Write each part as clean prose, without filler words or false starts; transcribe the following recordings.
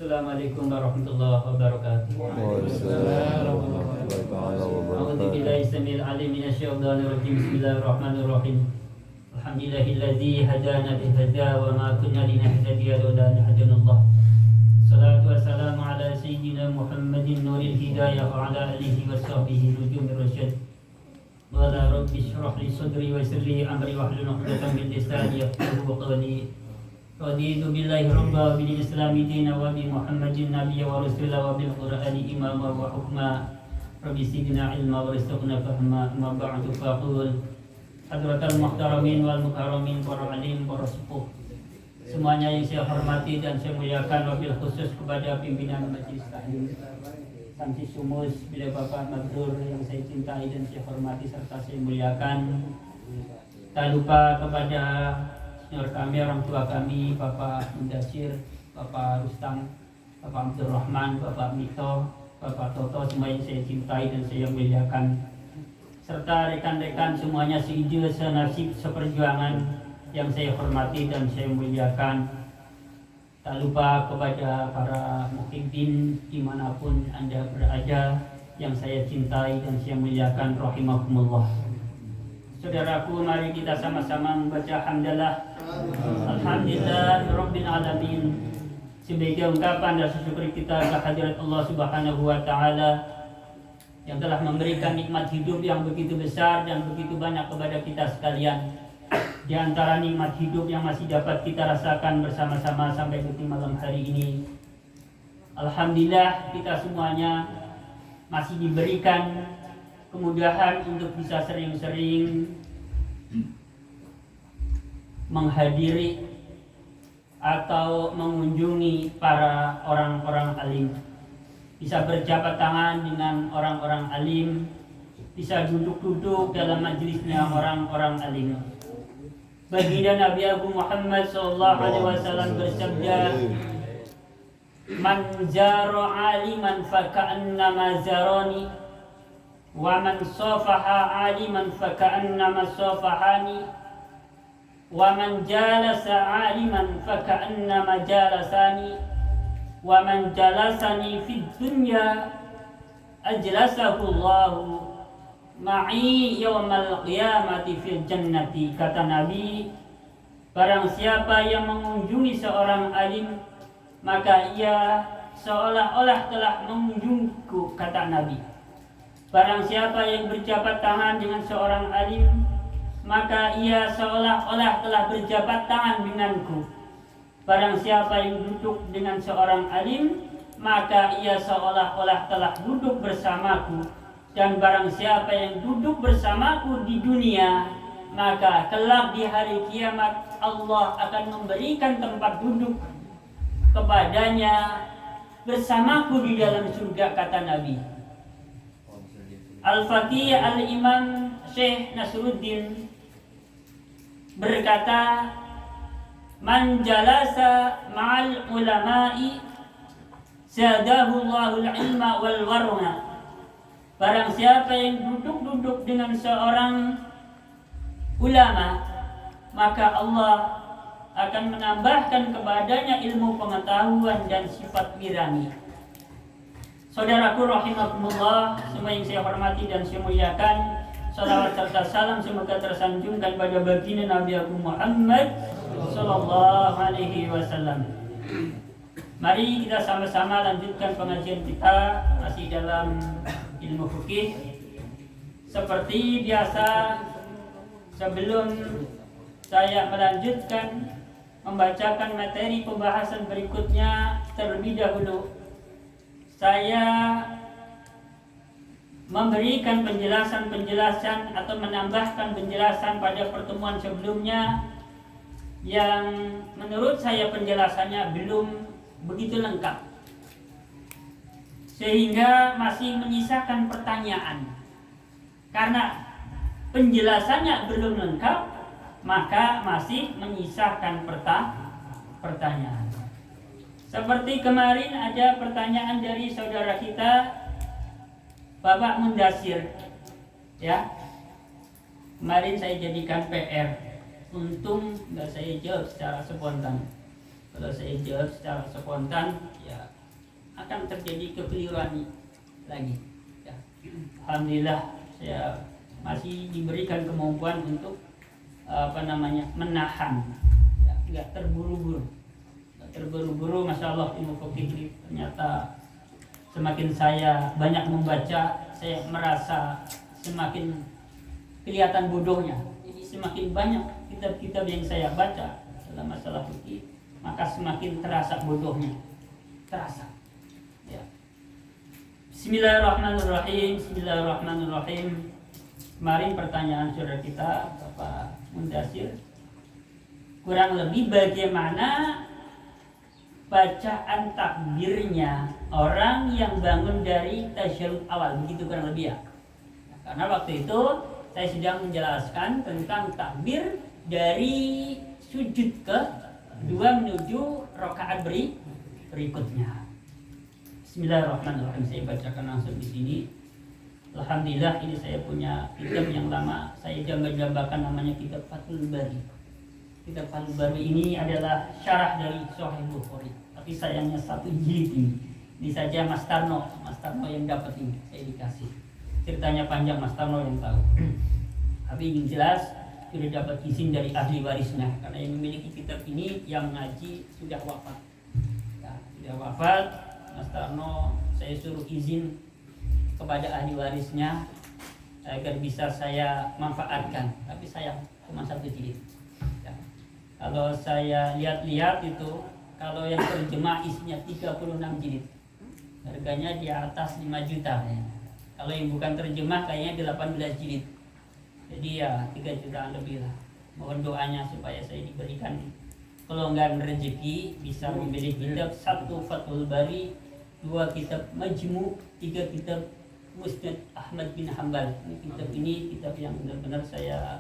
Assalamualaikum warahmatullahi wabarakatuh. A'udzu billahi samil alim minasyaitonir rajim. Bismillahirrahmanirrahim. Alhamdulillahilladzi hadana bihadza wa ma kunna linahtadiya laula an hadanallah. Salatu wassalamu ala sayyidina Muhammadin nuril hidayah wa ala alihi washabbihi nujumir rasyad. Qala rabbi shrah li sadri wa yassir li amri wahlul 'uqdatam min lisani yafqahu qawli. Raditu billahi rabba wa bil islami dina wa bi Muhammadin nabiyya wa rasula wa bil qur'ani imama wa hukma. Rabbi zidna ilma wa rizqna fahma. Ma ba'du faqul hadratal muhtaramin wal mukarramin para alim para sepuh semuanya yang saya hormati dan saya muliakan, wabil khusus kepada pimpinan majelis taklim Samsi Sumus, bila Bapak Magdur yang saya cintai dan saya hormati serta saya muliakan. Tak lupa kepada senior kami, orang tua kami, Bapak Mundasir, Bapak Rustam, Bapak Abdurrahman, Bapak Mito, Bapak Toto, semua yang saya cintai dan saya muliakan, serta rekan-rekan semuanya seijil, senasib, seperjuangan yang saya hormati dan saya muliakan. Tak lupa kepada para muhibbin dimanapun Anda berada yang saya cintai dan saya muliakan, rahimakumullah. Saudaraku, mari kita sama-sama membaca hamdalah. Alhamdulillah Rabbil Alamin. Sebagai ungkapan dan syukur kita kehadirat Allah Subhanahu wa Ta'ala yang telah memberikan nikmat hidup yang begitu besar dan begitu banyak kepada kita sekalian. Di antara nikmat hidup yang masih dapat kita rasakan bersama-sama sampai di malam hari ini, alhamdulillah kita semuanya masih diberikan kemudahan untuk bisa sering-sering menghadiri atau mengunjungi para orang-orang alim, bisa berjabat tangan dengan orang-orang alim, bisa duduk-duduk dalam majelisnya orang-orang alim. Baginda Nabi Agung Muhammad SAW bersabda, "Man zara aliman faka'annama zarani, wa man safaha aliman faka'annama safahani, wa man jalasa aliman faka'annama jalasani, wa man jalasani fid dunya ajlasahu Allahu ma'i yawmal qiyamati fil jannati." Kata Nabi, barang siapa yang mengunjungi seorang alim, maka ia seolah-olah telah mengunjungiku, kata Nabi. Barang siapa yang berjabat tangan dengan seorang alim, maka ia seolah-olah telah berjabat tangan denganku. Barang siapa yang duduk dengan seorang alim, maka ia seolah-olah telah duduk bersamaku. Dan barang siapa yang duduk bersamaku di dunia, maka kelak di hari kiamat Allah akan memberikan tempat duduk kepadanya bersamaku di dalam surga, kata Nabi. Al-Fatih Al-Imam Syekh Nasruddin berkata, "Man jalasa ma'al ulama'i zadahu Allahul ilma wal warna." Barang siapa yang duduk-duduk dengan seorang ulama, maka Allah akan menambahkan kepadanya ilmu pengetahuan dan sifat mirani. Saudaraku rahimakumullah, semua yang saya hormati dan saya muliakan, salawat serta salam semoga tersanjungkan pada baginda Nabi Agung Muhammad sallallahu alaihi wasallam. Mari kita sama-sama lanjutkan pengajian kita masih dalam ilmu fikih. Seperti biasa, sebelum saya melanjutkan membacakan materi pembahasan berikutnya, terlebih dahulu saya memberikan penjelasan atau menambahkan penjelasan pada pertemuan sebelumnya yang menurut saya penjelasannya belum begitu lengkap, sehingga masih menyisakan pertanyaan. Karena penjelasannya belum lengkap, maka masih menyisakan pertanyaan. Seperti kemarin ada pertanyaan dari saudara kita Bapak Mundasir, ya. Kemarin saya jadikan PR, untung nggak saya jawab secara spontan. Kalau saya jawab secara spontan, ya akan terjadi kekeliruan lagi. Ya. Alhamdulillah saya masih diberikan kemampuan untuk menahan, ya, nggak terburu-buru. Masya Allah, ilmu fikih ini ternyata semakin saya banyak membaca, saya merasa semakin kelihatan bodohnya. Jadi semakin banyak kitab-kitab yang saya baca dalam masalah fikih, maka semakin terasa bodohnya. Terasa. Ya. Bismillahirrahmanirrahim. Kemarin pertanyaan saudara kita Bapak Mundasir, kurang lebih bagaimana bacaan takbirnya orang yang bangun dari tasyahud awal, begitu kurang lebih ya. Karena waktu itu saya sedang menjelaskan tentang takbir dari sujud ke dua menuju rakaat berikutnya. Bismillahirrahmanirrahim. Saya bacakan langsung di sini. Alhamdulillah, ini saya punya kitab yang lama saya jambakan, namanya kitab Fathul Bari. Kitab Fathul Bari ini adalah syarah dari Sahih Bukhari, tapi sayangnya satu jilid ini. Ini saja Mas Tarno yang dapat ini, saya dikasih. Ceritanya panjang, Mas Tarno yang tahu. Tapi yang jelas sudah dapat izin dari ahli warisnya, karena yang memiliki kitab ini yang ngaji sudah wafat. Ya, sudah wafat. Mas Tarno saya suruh izin kepada ahli warisnya agar bisa saya manfaatkan, tapi sayang cuma satu jilid. Ya. Kalau saya lihat-lihat itu, kalau yang terjemah isinya 36 jilid, harganya di atas 5 juta. Ya. Kalau yang bukan terjemah kayaknya 18 jilid. Jadi ya 3 jutaan lebih lah. Mohon doanya supaya saya diberikan kelonggaran rezeki, bisa memilih kitab, 1 Fathul Bari, 2 kitab Majmu', 3 kitab Musnad Ahmad bin Hanbal. Ini kitab yang benar-benar saya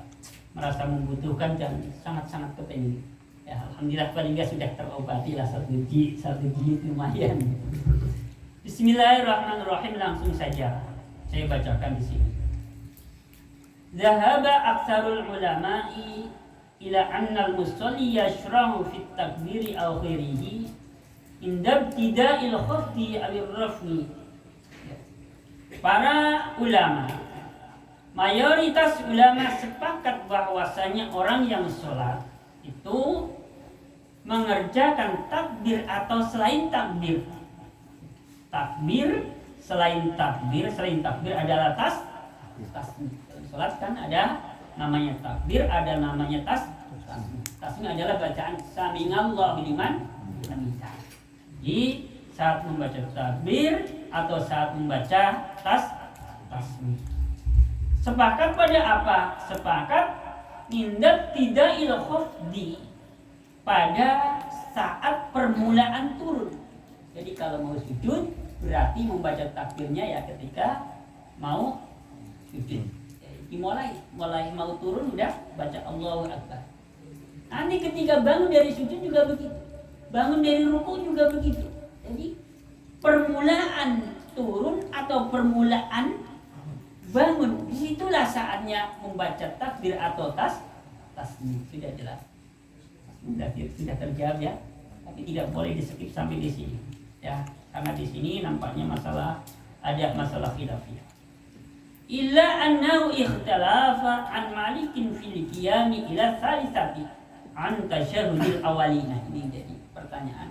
merasa membutuhkan dan sangat-sangat kepengen. Ya, alhamdulillah paling nggak sudah terobati lah, satu jilid lumayan. Bismillahirrahmanirrahim, langsung saja saya bacakan di sini. Zahaba aktsarul ulama'i ila anna al-musalli yashrahu fi at-takbiri aw ghairihi inda ibtida'il khafdi aw ar-raf'i. Para ulama, mayoritas ulama sepakat bahwasanya orang yang sholat itu mengerjakan takbir atau selain takbir. Takbir selain takbir adalah tasbih. Dalam sholat kan ada namanya takbir, ada namanya tasbih. Tasbih adalah bacaan sami'allahu liman hamidah. Jadi saat membaca takbir atau saat membaca tasbih. Sepakat pada apa? Sepakat nindak tidak khafdi, pada saat permulaan turun. Jadi kalau mau sujud berarti membaca takbirnya ya ketika mau sujud. Jadi mulai mau turun udah baca Allahu Akbar. Nanti ketika bangun dari sujud juga begitu. Bangun dari ruku juga begitu. Jadi permulaan turun atau permulaan bangun, disitulah saatnya membaca takbir atau tasbih. Sudah jelas, sudah terjawab ya. Tapi tidak boleh di skip sampai di sini ya, karena di sini nampaknya ada masalah khilafiyah. Illa annahu ikhtalafa an malikin fil qiyami ila thalithati an tasyahhudil awalina. Ini jadi pertanyaan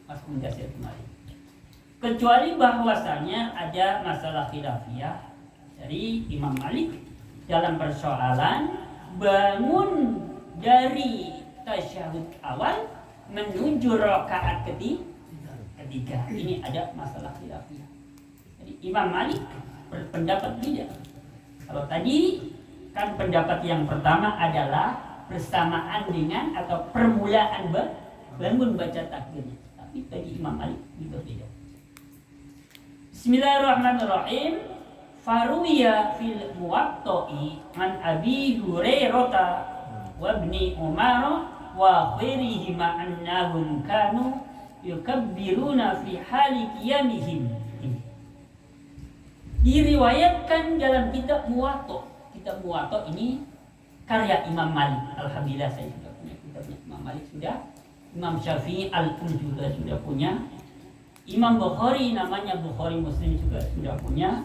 Mas Mundasir kemarin. Kecuali bahwasanya ada masalah khilafiyah dari Imam Malik dalam persoalan bangun dari tasyahud awal menuju rakaat ketiga. Ini ada masalah khilafiyah. Jadi Imam Malik berpendapat beda. Kalau tadi kan pendapat yang pertama adalah bersamaan dengan atau permulaan bangun baca takbirnya. Tapi tadi Imam Malik berbeda. Bismillahirrahmanirrahim. Faruya fil muwatta'i an Abi Hurairah wa Ibni Umar wa ghairihima annahum kanu yukabbiruna fi hali qiyamihim. Diriwayatkan dalam kitab Muwatta. Kitab Muwatta ini karya Imam Malik. Alhamdulillah saya sudah punya kitabnya Imam Malik, sudah Imam Syafi'i juga sudah punya. Imam Bukhari namanya Bukhari Muslim juga sudah punya.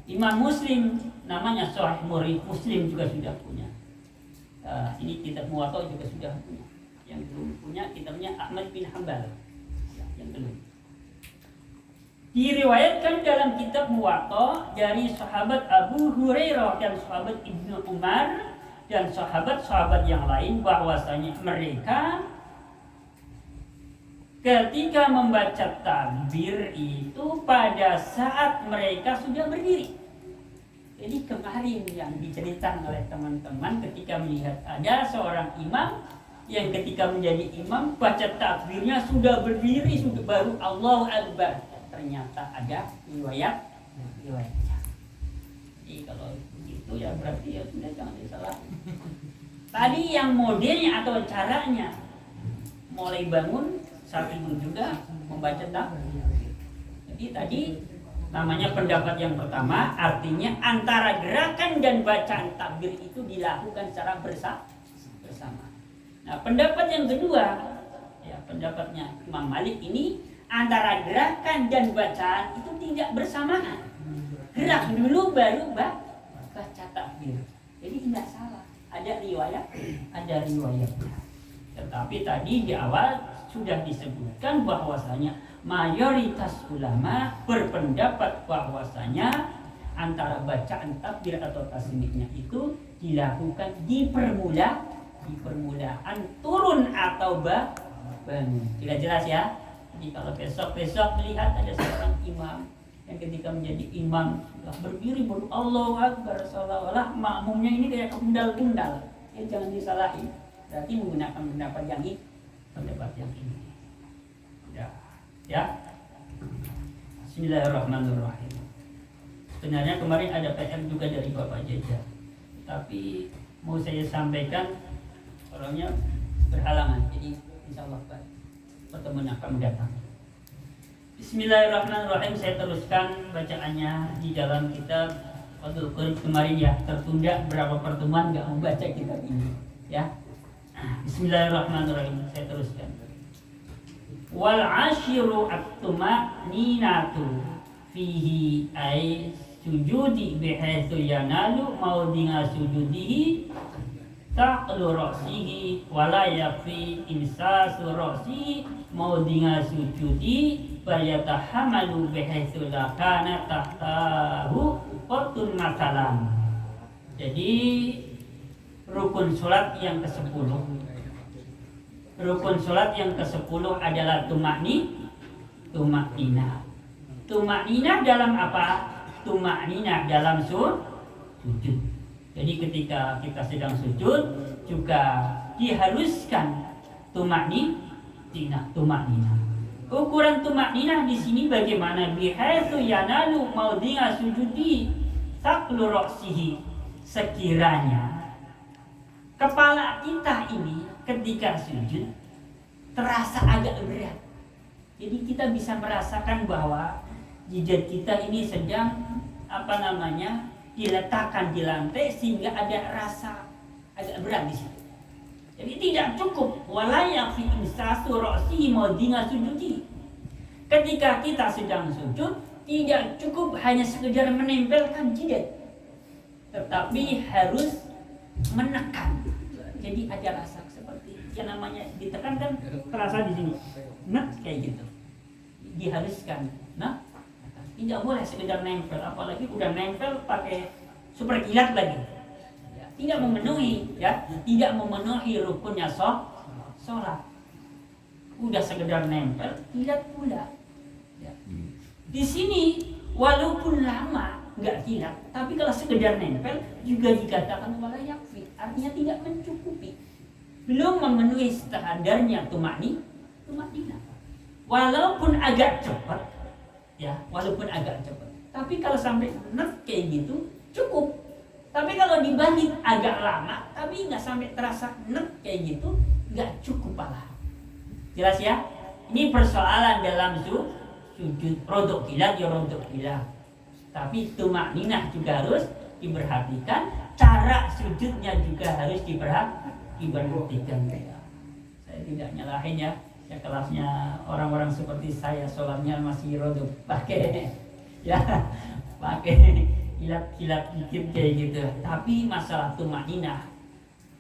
Imam Muslim namanya Sahih Muslim juga sudah punya. Ini kitab Muwatta juga sudah punya. Yang belum punya kitabnya Ahmad bin Hanbal. Yang belum. Diriwayatkan dalam kitab Muwatta dari sahabat Abu Hurairah dan sahabat Ibnu Umar dan sahabat-sahabat yang lain bahwasanya mereka ketika membaca takbir itu pada saat mereka sudah berdiri. Jadi kemarin yang diceritakan oleh teman-teman ketika melihat ada seorang imam yang ketika menjadi imam baca takbirnya sudah berdiri, sudah baru Allahu Akbar. Ternyata ada riwayatnya. Jadi kalau begitu ya berarti ya sudah jangan disalah. Tadi yang modelnya atau caranya mulai bangun saat itu juga membaca takbir. Jadi tadi namanya pendapat yang pertama, artinya antara gerakan dan bacaan takbir itu dilakukan secara bersama. Nah, pendapat yang kedua, ya pendapatnya Imam Malik ini antara gerakan dan bacaan itu tidak bersamaan. Gerak dulu baru baca takbir. Jadi tidak salah. Ada riwayatnya. Tetapi tadi di awal sudah disebutkan bahwasanya mayoritas ulama berpendapat bahwasanya antara bacaan takbir atau tasmiyahnya itu dilakukan di permulaan turun atau bangun. Tidak jelas ya? Jadi kalau besok melihat ada seorang imam yang ketika menjadi imam setelah berdiri baru Allahu Akbar seolah-olah makmumnya ini kayak kebundal-bundal. Ya jangan disalahi. Berarti menggunakan pendapat yang ini. Ya. Bismillahirrahmanirrahim. Sebenarnya kemarin ada PR juga dari Bapak Jeja, tapi mau saya sampaikan orangnya berhalangan. Jadi insyaallah pertemuan akan datang. Bismillahirrahmanirrahim. Saya teruskan bacaannya di dalam kitab Fathul Qorib kemarin ya, tertunda berapa pertemuan nggak membaca kitab ini ya. Bismillahirrahmanirrahim. Saya teruskan. Wal ashiru at-tuma'ninatu fihi ay sujudi bihaitsu yanalu maudinga sujudihi taqlu ra'sihi wala yakfi insasu ra'sihi maudinga sujudi bayatahamalu bihaitsu la kana tahtahu qatun masalan. Jadi rukun salat yang ke-10. Rukun salat yang ke-10 adalah tumakninah. Tumakninah dalam apa? Tumakninah dalam sujud. Jadi ketika kita sedang sujud juga diharuskan tumakninah. Ukuran tumakninah di sini bagaimana? Bihaitsu yanalu maudhi'a sujudi taqlu ra'sihi. Sekiranya kepala kita ini ketika sujud terasa agak berat. Jadi kita bisa merasakan bahwa jidat kita ini sedang diletakkan di lantai sehingga ada rasa agak berat di situ. Jadi tidak cukup wala yakfi imsasu ra'si maudhi'a sujudi. Ketika kita sedang sujud tidak cukup hanya sekedar menempelkan jidat, tetapi harus menekan. Jadi ada rasa seperti yang namanya ditekan kan terasa di sini. Nah, kayak gitu. Diharuskan. Nah, tidak boleh sekedar nempel, apalagi udah nempel pakai super kilat lagi. Ya, tidak memenuhi rukunnya sholat. Udah sekedar nempel, kilat pula. Ya. Di sini walaupun lama nggak kilat, tapi kalau sekedar nempel juga dikatakan wala yakfi, artinya tidak mencukupi, belum memenuhi standarnya tumakninah. Walaupun agak cepat, tapi kalau sampai kayak gitu cukup. Tapi kalau dibanding agak lama, tapi nggak sampai terasa kayak gitu, nggak cukup pala. Jelas ya? Ini persoalan dalam sujud rodok kilat. Tapi tumakninah juga harus diperhatikan, cara sujudnya juga harus diperhatikan. Saya tidak nyalahin ya. Ya kelasnya orang-orang seperti saya sholatnya masih rodok pakai ya pakai hilap-hilap dikit kayak gitu. Tapi masalah tumaninah,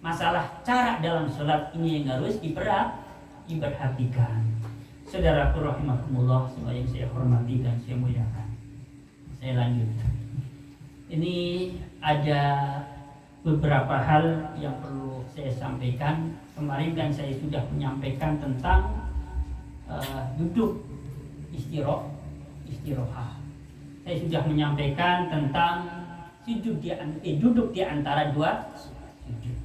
masalah cara dalam sholat ini yang harus diperhatikan. Saudaraku rahimakumullah, semua yang saya hormati dan saya muliakan. Saya lanjut. Ini ada beberapa hal yang perlu saya sampaikan. Kemarin kan saya sudah menyampaikan tentang duduk istiroha. Saya sudah menyampaikan tentang duduk di antara dua sujud.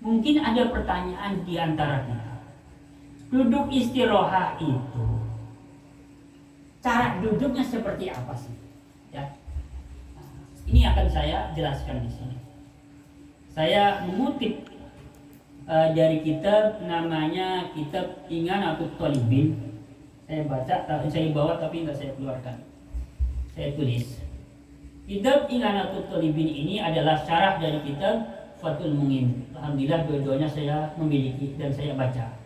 Mungkin ada pertanyaan di antara kita. Duduk istiroha itu cara duduknya seperti apa sih? Ya. Ini akan saya jelaskan di sini. Saya mengutip dari kitab namanya kitab I'anatut Thalibin. Saya baca, saya bawa tapi nggak saya keluarkan. Saya tulis. Kitab I'anatut Thalibin ini adalah syarah dari kitab Fathul Mu'in. Alhamdulillah dua-duanya saya memiliki dan saya baca.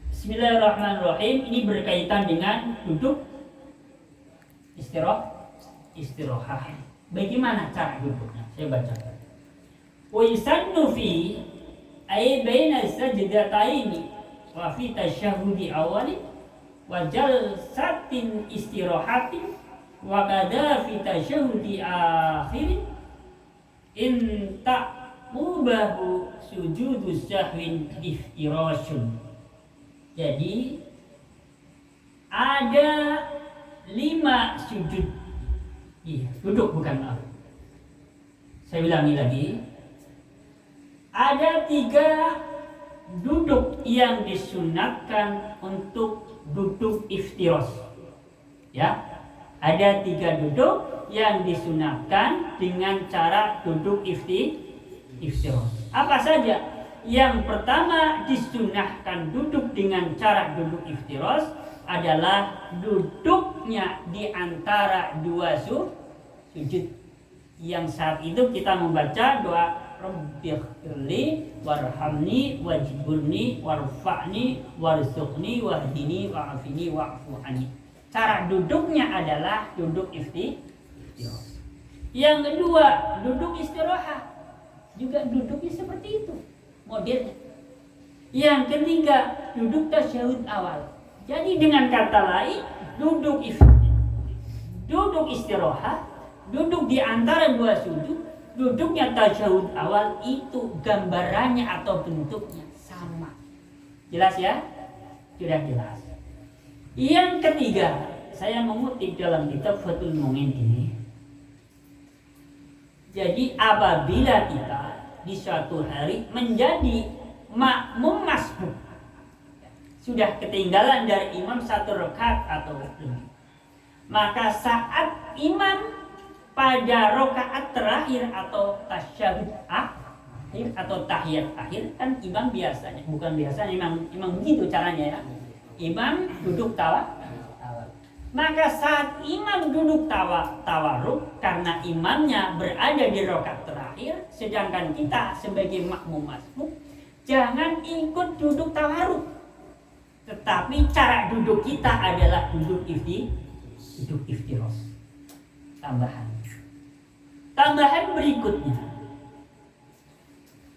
Bismillahirrahmanirrahim. Ini berkaitan dengan duduk istiroha. Bagaimana cara duduknya? Saya bacakan. Wa yusannu fi ay baina sajdataini wa fi tasyahhudi awali wa jalsatin istirahatin wa kada fi tasyahhudi akhirin in ta'mubahu sujudus sahwin iftirashun. Jadi ada 5 sujud. Duduk bukan maaf. Saya ulangi lagi. Ada 3 duduk yang disunatkan untuk duduk iftirash. Ya, ada 3 duduk yang disunatkan dengan cara duduk iftirash. Apa saja? Yang pertama disunahkan duduk dengan cara duduk iftirash adalah duduknya di antara 2 sujud. Yang saat itu kita membaca doa Rabbighfirli warhamni wajburni warfa'ni warzuqni wahdini wa'afini wa'fu anni. Cara duduknya adalah duduk iftirash. Yang kedua, duduk istirahat. Juga duduknya seperti itu modelnya. Yang ketiga, duduk tasyahud awal. Jadi dengan kata lain, duduk istirahat, duduk di antara 2 sujud, duduknya tasyahud awal itu gambarannya atau bentuknya sama. Jelas ya? Sudah jelas. Yang ketiga, saya mengutip dalam kitab Fathul Mu'in ini. Jadi apabila kita di suatu hari menjadi makmum masbuk, sudah ketinggalan dari imam 1 rakaat atau lebih, maka saat imam pada rakaat terakhir atau tasyahud akhir atau tahiyat akhir, kan imam biasanya, bukan biasanya, imam begitu caranya ya, imam duduk tawarruk. Maka saat imam duduk tawarruk, karena imamnya berada di rakaat terakhir, sedangkan kita sebagai makmum masbuk jangan ikut duduk tawarruk, tetapi cara duduk kita adalah duduk iftirash. Tambahan berikutnya,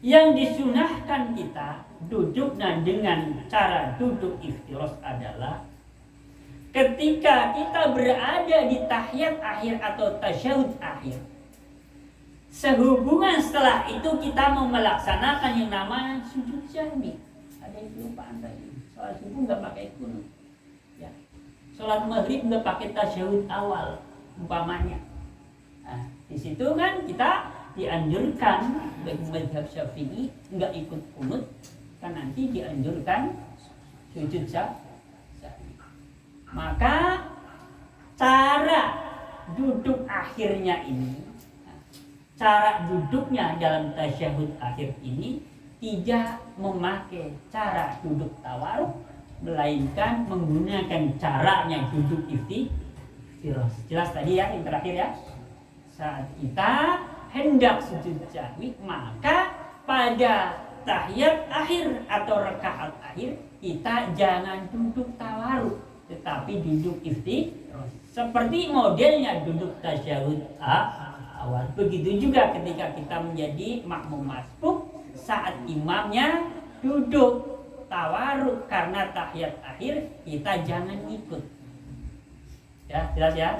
yang disunahkan kita duduknya dengan cara duduk iftirash adalah ketika kita berada di tahiyat akhir atau tasyahud akhir. Sehubungan setelah itu kita mau melaksanakan yang namanya sujud sahwi. Ada yang lupa Anda ini. Sholat subuh nggak pakai kunut. Ya. Sholat maghrib nggak pakai tasyahud awal umpamanya. Nah, di situ kan kita dianjurkan bagi mazhab Syafi'i nggak ikut kunut, kan nanti dianjurkan sujud sahwi. Maka cara duduk akhirnya ini, cara duduknya dalam tasyahud akhir ini tidak memakai cara duduk tawarruk, melainkan menggunakan caranya duduk iftirash. Jelas tadi ya, yang terakhir ya. Saat kita hendak sujud sahwi, maka pada tahiyat akhir atau rakaat akhir kita jangan duduk tawaruk, tetapi duduk iftirash. Seperti modelnya duduk tasyahud awal. Begitu juga ketika kita menjadi makmum masbuk, saat imamnya duduk tawaruk karena tahiyat akhir, kita jangan ikut. Ya, jelas ya?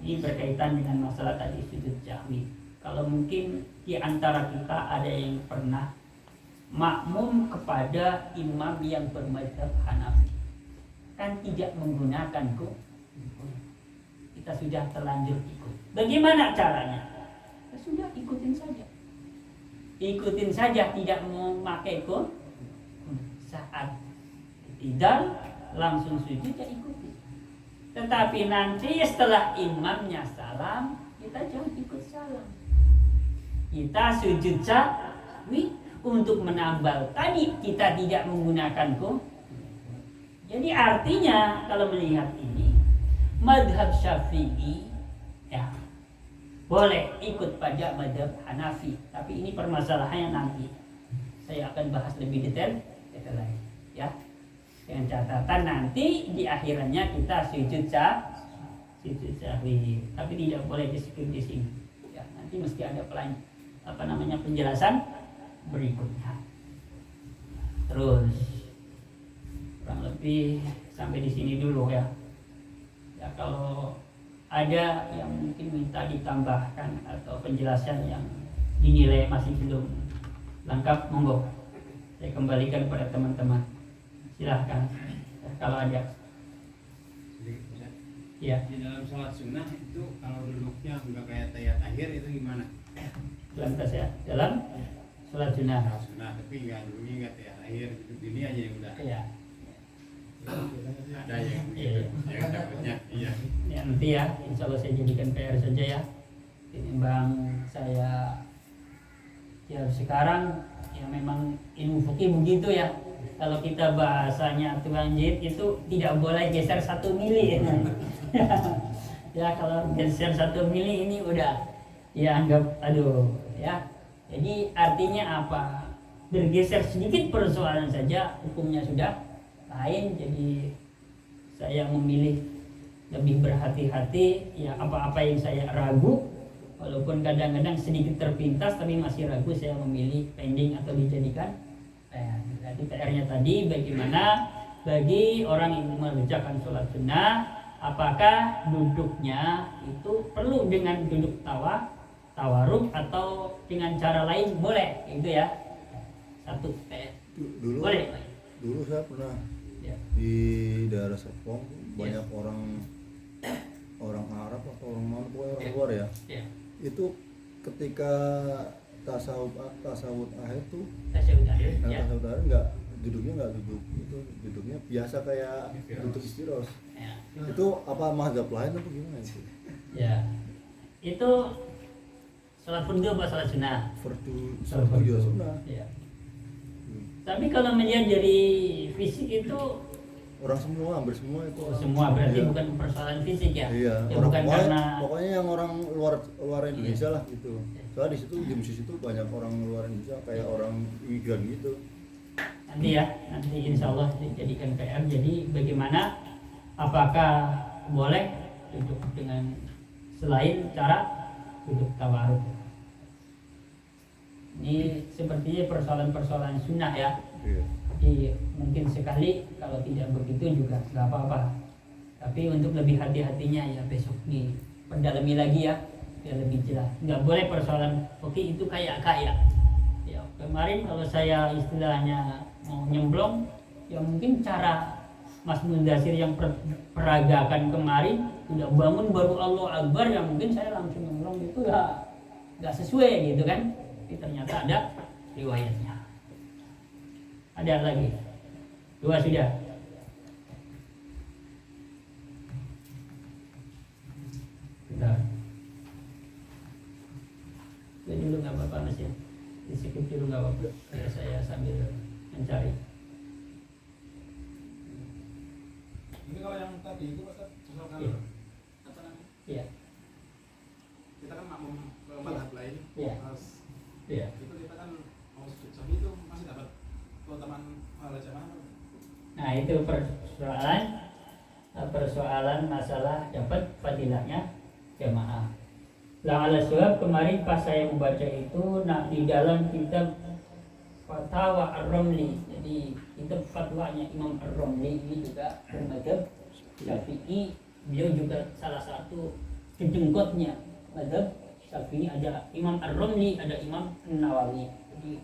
Ini berkaitan dengan masalah tadi sujud sahwi. Kalau mungkin di antara kita ada yang pernah makmum kepada imam yang bermadzhab Hanafi, kan tidak menggunakan kita sudah terlanjur ikut. Bagaimana caranya? Ya sudah, ikutin saja, tidak memakai saat tidak langsung sujud ya ikuti. Tetapi nanti setelah imamnya salam, kita jangan ikut salam, kita sujud sahwi untuk menambal tadi kita tidak menggunakan Jadi artinya kalau melihat ini mazhab Syafi'i ya boleh ikut pada mazhab Hanafi, tapi ini permasalahannya nanti saya akan bahas lebih detail lagi ya, dengan catatan nanti di akhirannya kita sujud sahwi, tapi tidak boleh di skip di sini ya, nanti mesti ada penjelasan berikutnya. Terus kurang lebih sampai di sini dulu ya. Ya kalau ada yang mungkin minta ditambahkan atau penjelasan yang dinilai masih belum lengkap, monggo saya kembalikan kepada teman-teman. Silahkan ya, kalau ada. Ya. Di dalam sholat sunnah itu kalau duduknya nggak kayak tahiyat akhir itu gimana? Dalam sholat sunnah. Tapi nggak duduknya nggak tahiyat akhir, duduk gini aja yang udah. Iya. Ada yang gitu, yang takutnya. Iya. Ya nanti ya, insya Allah saya jadikan PR saja ya. Timbang saya ya sekarang ya memang ilmu fikih begitu ya. Kalau kita bahasanya tukang jahit itu tidak boleh geser 1 mili ya kalau geser 1 mili ini udah ya anggap aduh ya. Jadi artinya apa? Bergeser sedikit persoalan saja hukumnya sudah lain. Jadi saya memilih lebih berhati-hati ya, apa-apa yang saya ragu walaupun kadang-kadang sedikit terpintas tapi masih ragu, saya memilih pending atau dijadikan Jadi PR-nya tadi bagaimana bagi orang yang mengerjakan sholat sunnah, apakah duduknya itu perlu dengan duduk tawaruk atau dengan cara lain boleh, itu ya. Satu dulu boleh. Dulu saya pernah Ya. di daerah Serpong banyak orang Arab atau orang mana, pokoknya orang luar ya. Itu ketika tasawuf akhir tuh Tasawuf akhir ya. tasawuf akhir nggak duduk itu, duduknya biasa kayak duduk istiros Ya. itu apa mazhab lain atau gimana itu? Ya. Itu sholat fardu apa sholat sunnah? Fardu ya sunnah. Ya. Tapi kalau melihat dari fisik itu Hampir semua itu semua berarti iya. Bukan persoalan fisik ya. Iya, Ya, orang bukan karena pokoknya yang orang luar Indonesia lah gitu. Soalnya di situ di masjid itu banyak orang luar Indonesia kayak orang imigran gitu. nanti insya Allah dijadikan PR. Jadi bagaimana, apakah boleh duduk dengan selain cara duduk tawaruk? Ini sepertinya persoalan-persoalan sunnah ya. Iya. Jadi mungkin sekali, kalau tidak begitu juga nggak apa-apa. Tapi untuk lebih hati-hatinya ya besok diperdalami lagi ya, biar lebih jelas. Nggak boleh persoalan fikih itu kayak ya kemarin kalau saya istilahnya mau nyemblong ya mungkin cara Mas Mundasir yang peragakan kemarin udah bangun baru Allah Akbar, ya mungkin saya langsung nyemblong itu ya nggak sesuai gitu kan. Tapi ternyata ada riwayatnya. Ada lagi 2 sudah. Bentar. Ini dulu nggak apa-apa Mas ya. Disikip dulu nggak apa-apa. Ya, saya sambil mencari. Ini kalau yang tadi itu misalkan Iya. apa namanya? Iya. Kita kan makmum ke mazhab lain. Iya. Pas Iya. itu kita kan mau sujud sahwi itu masih dapat Nah itu persoalan masalah dapat fadilahnya jamaah. Lah ala sebab kemarin pas saya membaca itu, nah di dalam kitab Fatwa Ar-Ramli, jadi kitab fatwanya Imam Ar-Ramli ini juga bermadzhab Syafi'i. Beliau juga salah satu kejengkotnya mazhab Syafi'i, ada Imam Ar-Ramli, ada Imam Nawawi. Jadi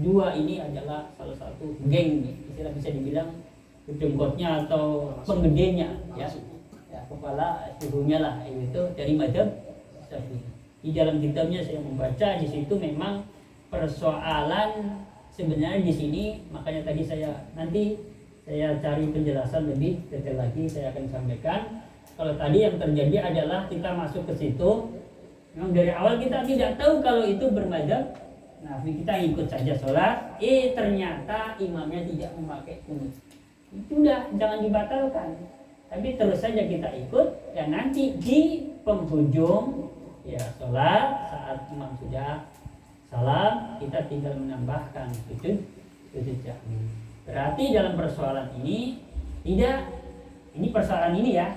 dua ini adalah salah satu geng, istilah bisa dibilang kejengkotnya atau penggedenya, ya kepala suhunya lah, itu dari mazhab Syafi'i. Di dalam kitabnya saya membaca di situ memang persoalan sebenarnya di sini, makanya tadi saya cari penjelasan lebih detail lagi, saya akan sampaikan. Kalau tadi yang terjadi adalah kita masuk ke situ, memang dari awal kita tidak tahu kalau itu bermadzhab. Nah, kita ikut saja sholat, ternyata imamnya tidak memakai kunut. Itu udah jangan dibatalkan, tapi terus saja kita ikut, dan nanti di penghujung ya sholat saat imam sudah salam, kita tinggal menambahkan sujud sahwi. Berarti dalam persoalan ini persoalan ini ya,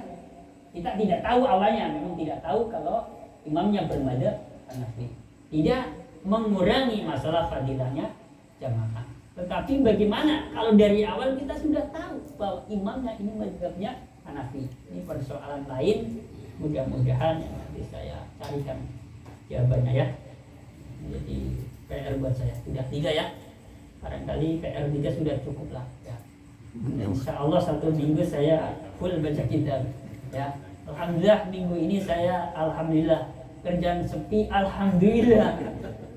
kita tidak tahu awalnya, memang tidak tahu kalau imamnya bermadzhab Hanafi. Tidak mengurangi masalah fadilahnya jamaah. Tetapi bagaimana kalau dari awal kita sudah tahu bahwa imamnya ini mazhabnya Hanafi? Ini persoalan lain, mudah-mudahan nanti saya carikan jawabannya ya. Jadi PR buat saya sudah 3 ya, barangkali PR 3 sudah cukup lah ya. Insya Allah 1 minggu saya full baca kitab ya. Alhamdulillah minggu ini saya alhamdulillah kerjaan sepi, alhamdulillah.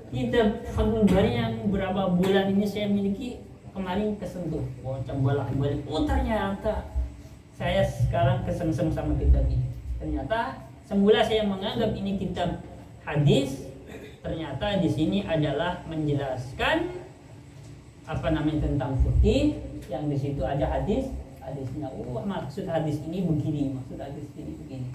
Kitab Fathul Bari yang berapa bulan ini saya miliki kemarin kesentuh, bolak-balik. Ternyata saya sekarang kesengsem sama kitab ini. Ternyata semula saya menganggap ini kitab hadis, ternyata di sini adalah menjelaskan tentang fikih, yang di situ ada hadisnya. Maksud hadis ini begini, maksud hadis ini begini.